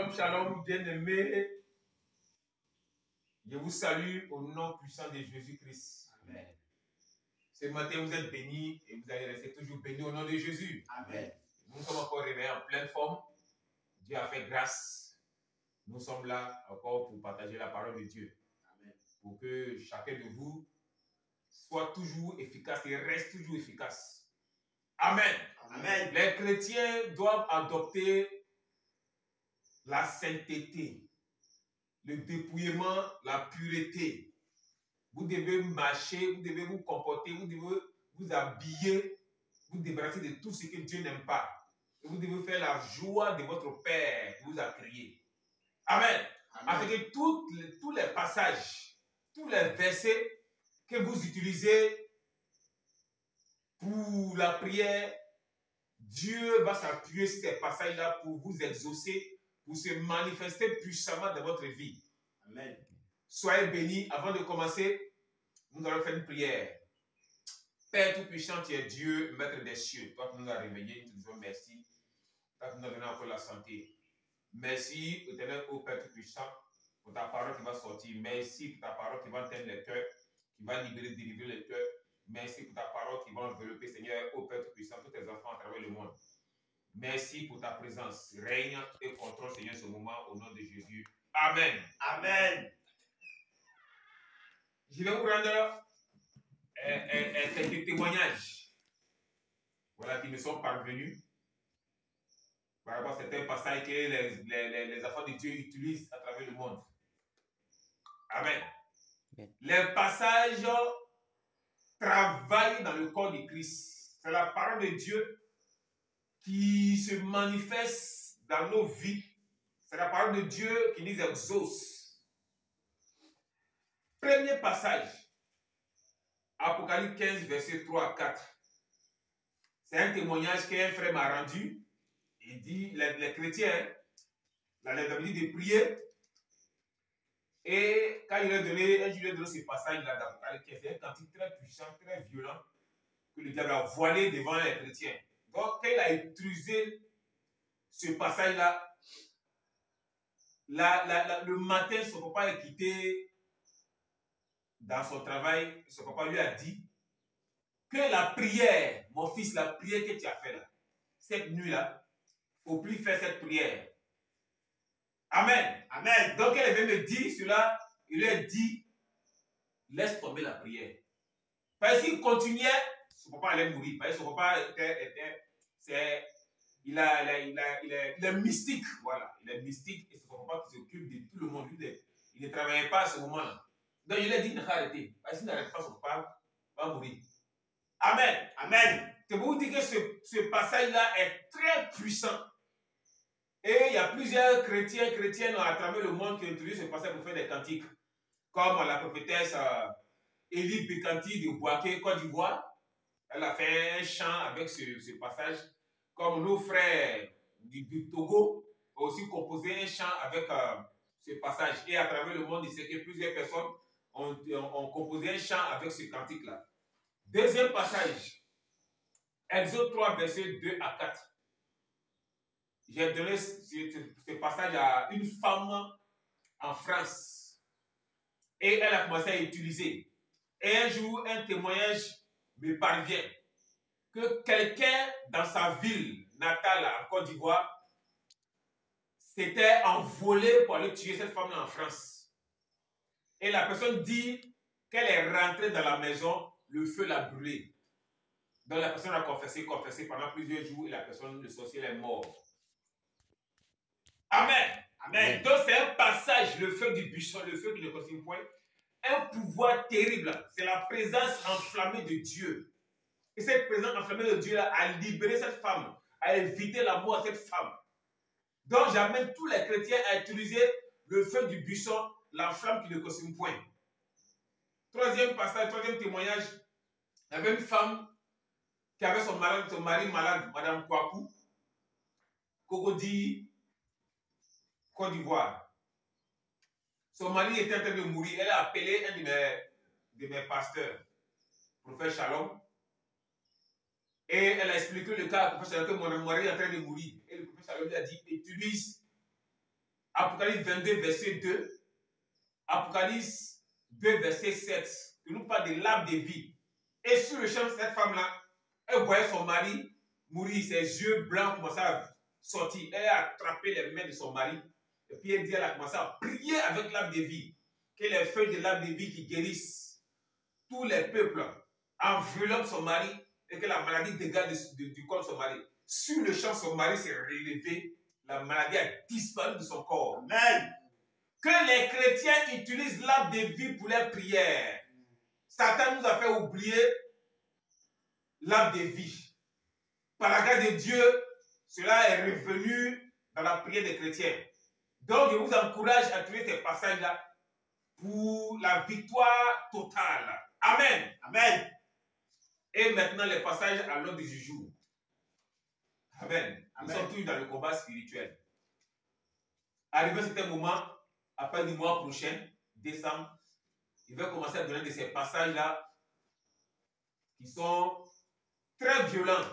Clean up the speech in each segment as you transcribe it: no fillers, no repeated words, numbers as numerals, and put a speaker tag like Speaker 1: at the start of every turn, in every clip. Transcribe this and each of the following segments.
Speaker 1: Shalom, shalom, bien-aimés. Je vous salue au nom puissant de Jésus-Christ. Amen. Ce matin, vous êtes bénis et vous allez rester toujours bénis au nom de Jésus. Amen. Nous sommes encore réveillés en pleine forme. Dieu a fait grâce. Nous sommes là encore pour partager la parole de Dieu. Amen. Pour que chacun de vous soit toujours efficace et reste toujours efficace. Amen. Amen. Les chrétiens doivent adopter la sainteté, le dépouillement, la pureté. Vous devez marcher, vous devez vous comporter, vous devez vous habiller, vous débarrasser de tout ce que Dieu n'aime pas. Et vous devez faire la joie de votre Père qui vous a créé. Amen. Amen. Avec tous les passages, tous les versets que vous utilisez pour la prière, Dieu va s'appuyer sur ces passages-là pour vous exaucer, pour se manifester puissamment dans votre vie. Amen. Soyez bénis. Avant de commencer, nous allons faire une prière. Père Tout-Puissant, tu es Dieu, Maître des cieux. Toi qui nous as réveillés, nous te disons merci. Toi qui nous as donné encore la santé. Merci, éternel, ô Père Tout-Puissant, pour ta parole qui va sortir. Merci pour ta parole qui va atteindre les cœurs, qui va libérer, délivrer les cœurs. Merci pour ta parole qui va envelopper, Seigneur, ô Père Tout-Puissant, tous tes enfants à travers le monde. Merci pour ta présence. Règne et contrôle, Seigneur, ce moment, au nom de Jésus. Amen. Amen. Je vais vous rendre quelques témoignages, voilà, qui me sont parvenus par rapport à certains passages que les enfants de Dieu utilisent à travers le monde. Amen. Les passages travaillent dans le corps de Christ. C'est la parole de Dieu qui se manifeste dans nos vies. C'est la parole de Dieu qui nous exauce. Premier passage, Apocalypse 15, verset 3 à 4. C'est un témoignage qu'un frère m'a rendu. Il dit, les chrétiens, il a l'habitude de prier. Et quand il a donné, je lui ai donné ce passage-là d'Apocalypse 15, c'est un cantique très puissant, très violent, que le diable a voilé devant les chrétiens. Donc, quand il a utilisé ce passage-là, le matin, son papa est quitté dans son travail. Son papa lui a dit que la prière, mon fils, la prière que tu as fait là, cette nuit-là, il ne faut plus faire cette prière. Amen. Amen. Donc, elle vient me dire cela, il lui a dit, laisse tomber la prière. Parce qu'il continuait, son papa allait mourir. Parce que son papa il est mystique, voilà. Il est mystique et c'est son papa qui s'occupe de tout le monde. Il ne travaillait pas à ce moment-là. Donc, il a dit, il n'a pas arrêté. Parce qu'il n'arrête pas, son papa va mourir. Amen. Amen. C'est pour vous dire que ce passage-là est très puissant. Et il y a plusieurs chrétiennes à travers le monde qui ont utilisé ce passage pour faire des cantiques. Comme la prophétesse Élie Bécanti de Boaké, Côte d'Ivoire. Elle a fait un chant avec ce passage. Comme nos frères du Togo ont aussi composé un chant avec ce passage. Et à travers le monde, il sait que plusieurs personnes ont composé un chant avec ce cantique-là. Deuxième passage, Exode 3, verset 2 à 4. J'ai donné ce passage à une femme en France. Et elle a commencé à utiliser. Et un jour, un témoignage me parvient que quelqu'un dans sa ville natale en Côte d'Ivoire s'était envolé pour aller tuer cette femme en France. Et la personne dit qu'elle est rentrée dans la maison, le feu l'a brûlée. Donc la personne a confessé pendant plusieurs jours et la personne, le sorcier, est mort. Amen. Amen. Donc c'est un passage, le feu du buisson, le feu qui ne consume point, un pouvoir terrible. C'est la présence enflammée de Dieu. Et cette présence enflammée de Dieu a libéré cette femme, a évité la mort à cette femme. Donc j'amène tous les chrétiens à utiliser le feu du buisson, la flamme qui ne consume point. Troisième passage, troisième témoignage, il y avait une femme qui avait son mari malade, Madame Kouakou, Cocody, Côte d'Ivoire. Son mari était en train de mourir. Elle a appelé un de mes pasteurs, prophète Shalom. Et elle a expliqué le cas au prophète Shalom que mon mari est en train de mourir. Et le prophète Shalom lui a dit, utilise Apocalypse 22, verset 2. Apocalypse 2, verset 7. Il nous parle de l'arbre de vie. Et sur le champ, cette femme-là, elle voyait son mari mourir, ses yeux blancs commençaient à sortir. Elle a attrapé les mains de son mari. Et puis elle dit, elle a commencé à prier avec l'arbre de vie. Que les feuilles de l'arbre de vie qui guérissent tous les peuples enveloppent son mari et que la maladie dégage du corps de son mari. Sur le champ, son mari s'est relevé. La maladie a disparu de son corps.
Speaker 2: Amen.
Speaker 1: Que les chrétiens utilisent l'arbre de vie pour les prières. Satan nous a fait oublier l'arbre de vie. Par la grâce de Dieu, cela est revenu dans la prière des chrétiens. Donc, je vous encourage à trouver ces passages-là pour la victoire totale. Amen.
Speaker 2: Amen.
Speaker 1: Et maintenant, les passages à l'ordre du jour. Amen. Nous
Speaker 2: Amen.
Speaker 1: sommes tous dans le combat spirituel. Arrivé à un certain moment, après le mois prochain, décembre, il va commencer à donner de ces passages-là qui sont très violents.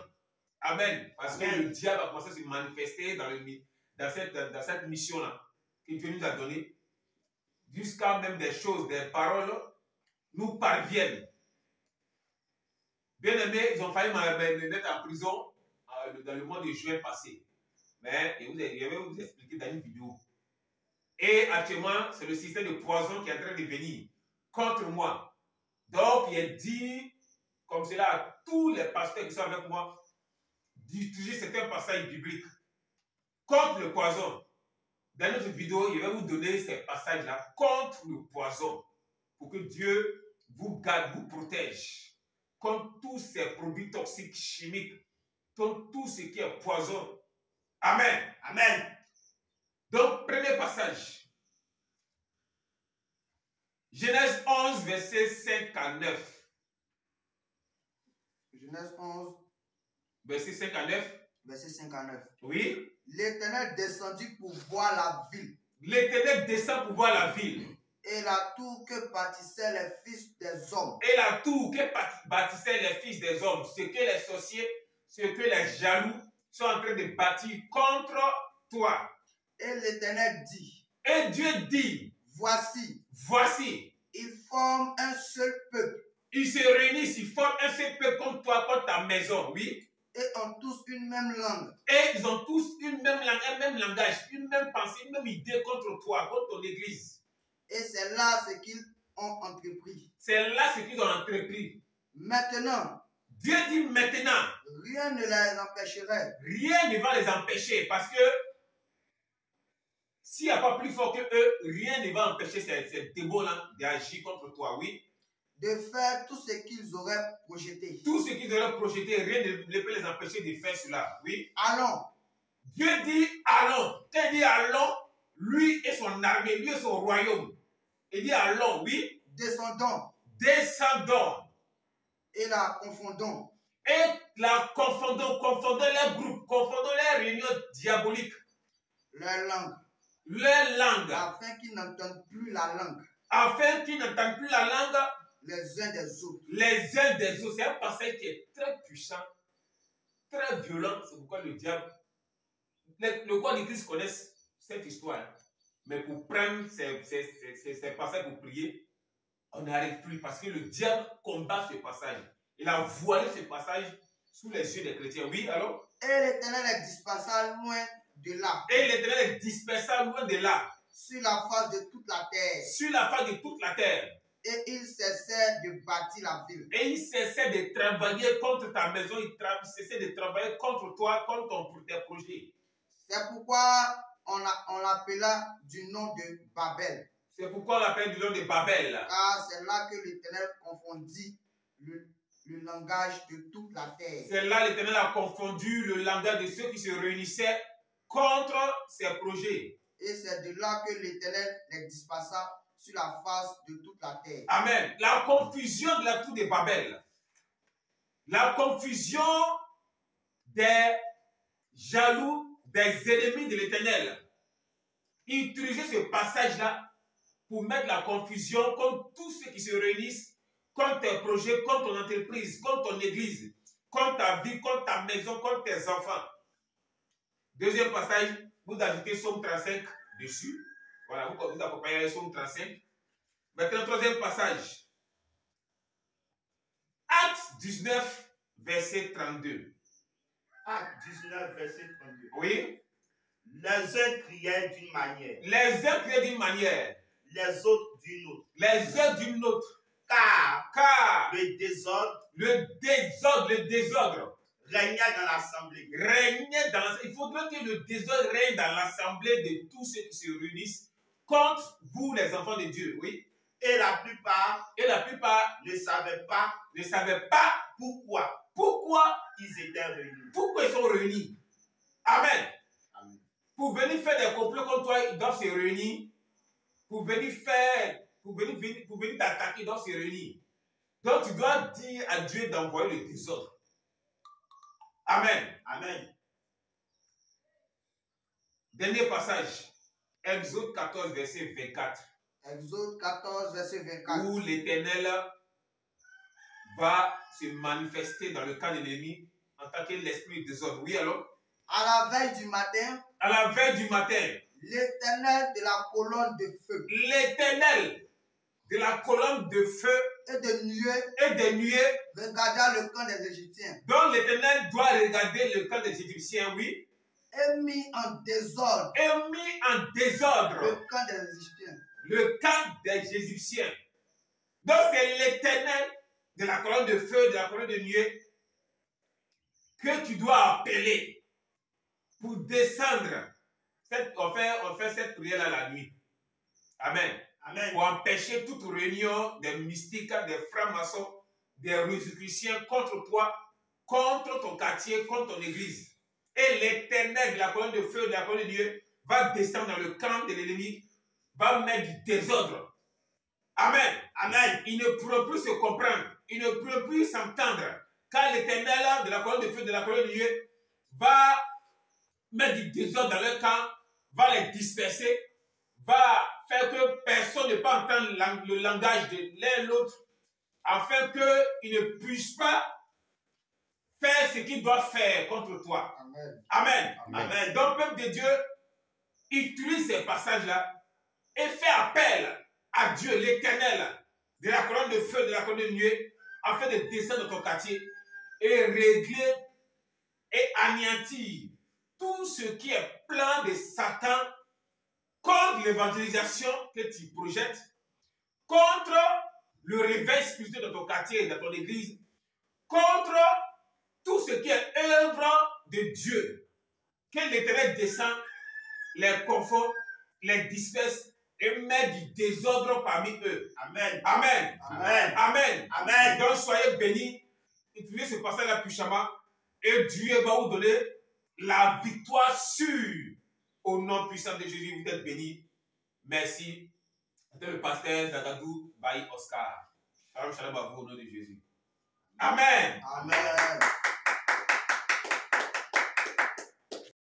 Speaker 1: Amen. Parce que le diable a commencé à se manifester dans cette mission-là que Dieu nous a donnée. Jusqu'à même des choses, des paroles nous parviennent. Bien aimé, ils ont failli me mettre en prison dans le mois de juin passé. Mais je vais vous expliquer dans une vidéo. Et actuellement, c'est le système de poison qui est en train de venir contre moi. Donc, il est dit, comme cela, à tous les pasteurs qui sont avec moi, d'utiliser certains passages bibliques contre le poison. Dans notre vidéo, je vais vous donner ces passages-là contre le poison pour que Dieu vous garde, vous protège contre tous ces produits toxiques, chimiques, contre tout ce qui est poison. Amen.
Speaker 2: Amen.
Speaker 1: Donc, premier passage. Genèse 11, verset 5 à 9.
Speaker 3: Genèse 11,
Speaker 1: Verset 5 à 9.
Speaker 3: verset 5 à 9.
Speaker 1: Oui.
Speaker 3: L'Éternel descendit pour voir la ville
Speaker 1: L'Éternel descend pour voir la ville.
Speaker 3: et la tour que bâtissaient les fils des hommes.
Speaker 1: Et la tour que bâtissaient les fils des hommes, ce que les sorciers, ce que les jaloux sont en train de bâtir contre toi.
Speaker 3: Et l'Éternel dit,
Speaker 1: Et Dieu dit,
Speaker 3: voici,
Speaker 1: voici,
Speaker 3: ils forment un seul peuple
Speaker 1: ils se réunissent, ils forment un seul peuple contre toi, contre ta maison, oui.
Speaker 3: et ont tous une même langue.
Speaker 1: Et ils ont tous une même langue, un même langage, une même pensée, une même idée contre toi, contre ton église.
Speaker 3: Et c'est là ce qu'ils ont entrepris.
Speaker 1: C'est là ce qu'ils ont entrepris.
Speaker 3: Maintenant,
Speaker 1: Dieu dit maintenant,
Speaker 3: rien ne les empêcherait
Speaker 1: rien ne va les empêcher parce que s'il n'y a pas plus fort que eux, rien ne va empêcher ces démons-là d'agir contre toi, oui.
Speaker 3: de faire tout ce qu'ils auraient projeté.
Speaker 1: Tout ce qu'ils auraient projeté, rien ne peut les empêcher de faire cela, oui.
Speaker 3: Allons,
Speaker 1: Dieu dit allons. Quand il dit allons, lui et son armée, lui et son royaume. Il dit allons, oui.
Speaker 3: descendons
Speaker 1: Descendons.
Speaker 3: et la confondons.
Speaker 1: Et la confondons les groupes, confondons les réunions diaboliques,
Speaker 3: Leur langue,
Speaker 1: afin
Speaker 3: qu'ils n'entendent plus la langue
Speaker 1: qu'ils n'entendent plus la langue
Speaker 3: les uns des autres.
Speaker 1: les uns des autres. C'est un passage qui est très puissant, très violent. C'est pourquoi le diable, le corps de Christ connaissent cette histoire. Mais pour prendre ces passages pour prier, on n'arrive plus parce que le diable combat ce passage. Il a voilé ce passage sous les yeux des chrétiens. Oui, alors?
Speaker 3: Et l'Éternel les dispersa loin de là,
Speaker 1: Et l'Éternel les dispersa loin de là,
Speaker 3: sur la face de toute la terre.
Speaker 1: sur la face de toute la terre.
Speaker 3: Et ils cessèrent de bâtir la ville.
Speaker 1: Et il cessait de travailler contre ta maison, il cessait de travailler contre toi, contre tes projets.
Speaker 3: C'est pourquoi on l'appela du nom de Babel.
Speaker 1: C'est pourquoi on l'appelle du nom de Babel.
Speaker 3: Car c'est là que l'Éternel confondit le langage de toute la terre.
Speaker 1: C'est là l'Éternel a confondu le langage de ceux qui se réunissaient contre ses projets.
Speaker 3: Et c'est de là que l'Éternel les dispersa sur la face de toute la terre.
Speaker 1: Amen. La confusion de la tour de Babel. La confusion des jaloux, des ennemis de l'Éternel. Utilisez ce passage-là pour mettre la confusion contre tous ceux qui se réunissent, contre tes projets, contre ton entreprise, contre ton église, contre ta vie, contre ta maison, contre tes enfants. Deuxième passage, vous ajoutez Psaume 35, dessus. Voilà, vous accompagnez avec Psaume 35. Maintenant, troisième passage. Acte 19, verset 32.
Speaker 2: Acte 19, verset 32.
Speaker 1: Oui.
Speaker 2: Les uns criaient d'une manière,
Speaker 1: Les uns criaient d'une manière,
Speaker 2: les autres d'une autre.
Speaker 1: les uns d'une autre.
Speaker 2: Car
Speaker 1: Le
Speaker 2: le
Speaker 1: désordre
Speaker 2: régnait dans l'assemblée.
Speaker 1: Il faudrait que le désordre règne dans l'assemblée de tous ceux qui se réunissent contre vous, les enfants de Dieu. Oui.
Speaker 2: Et la plupart
Speaker 1: ne savaient pas
Speaker 2: pourquoi ils étaient réunis.
Speaker 1: Pourquoi ils sont réunis. Amen. Amen. Pour venir faire des complots contre toi, ils doivent se réunir. Pour venir t'attaquer, ils doivent se réunir. Donc tu dois dire à Dieu d'envoyer le désordre. Amen.
Speaker 2: Amen.
Speaker 1: Dernier passage. Exode 14, verset 24.
Speaker 3: Exode 14, verset 24.
Speaker 1: Où l'Éternel va se manifester dans le camp de l'ennemi en tant que l'esprit de désordre. Oui, alors?
Speaker 3: À la veille du matin.
Speaker 1: À la veille du matin.
Speaker 3: L'Éternel de la colonne de feu.
Speaker 1: L'Éternel de la colonne de feu.
Speaker 3: Et de
Speaker 1: nuées.
Speaker 3: Regarda le camp des Égyptiens.
Speaker 1: Donc l'Éternel doit regarder le camp des Égyptiens, oui.
Speaker 3: Et mis en désordre.
Speaker 1: Le
Speaker 3: camp des Égyptiens.
Speaker 1: Le camp des Égyptiens. Donc c'est l'Éternel de la colonne de feu, de la colonne de nuée, que tu dois appeler pour descendre. On fait cette prière-là la nuit. Amen.
Speaker 2: Amen.
Speaker 1: Pour empêcher toute réunion des mystiques, des francs-maçons, des rosicruciens contre toi, contre ton quartier, contre ton église. Et l'Éternel de la colonne de feu, de la colonne de nuée, va descendre dans le camp de l'ennemi, va mettre du désordre. Amen.
Speaker 2: Amen.
Speaker 1: Ils ne pourront plus se comprendre. Ils ne pourront plus s'entendre. Car l'Éternel de la colonne de feu, de la colonne de nuée, va mettre du désordre dans leur camp, va les disperser, va faire que personne ne peut entendre le langage de l'un et l'autre, afin qu'ils ne puissent pas faire ce qu'ils doivent faire contre toi.
Speaker 3: Amen.
Speaker 1: Amen.
Speaker 2: Amen.
Speaker 1: Amen. Donc, peuple de Dieu, utilise ces passages-là et fais appel à Dieu, l'Éternel, de la colonne de feu, de la colonne de nuée, afin de descendre dans ton quartier et régler et anéantir tout ce qui est plan de Satan contre l'évangélisation que tu projettes, contre le réveil spirituel dans ton quartier, dans ton église, contre tout ce qui est œuvre de Dieu. Que l'Éternel descend, les confond, les disperse et met du désordre parmi eux.
Speaker 2: Amen.
Speaker 1: Amen.
Speaker 2: Amen.
Speaker 1: Amen.
Speaker 2: Amen.
Speaker 1: Donc soyez bénis, utilisez ce passage-là puissamment et Dieu va vous donner la victoire sûre. Au nom puissant de Jésus, vous êtes bénis. Merci. C'était le pasteur Zagadou Baï Oscar. Shalom, shalom à vous au nom de Jésus. Amen.
Speaker 3: Amen.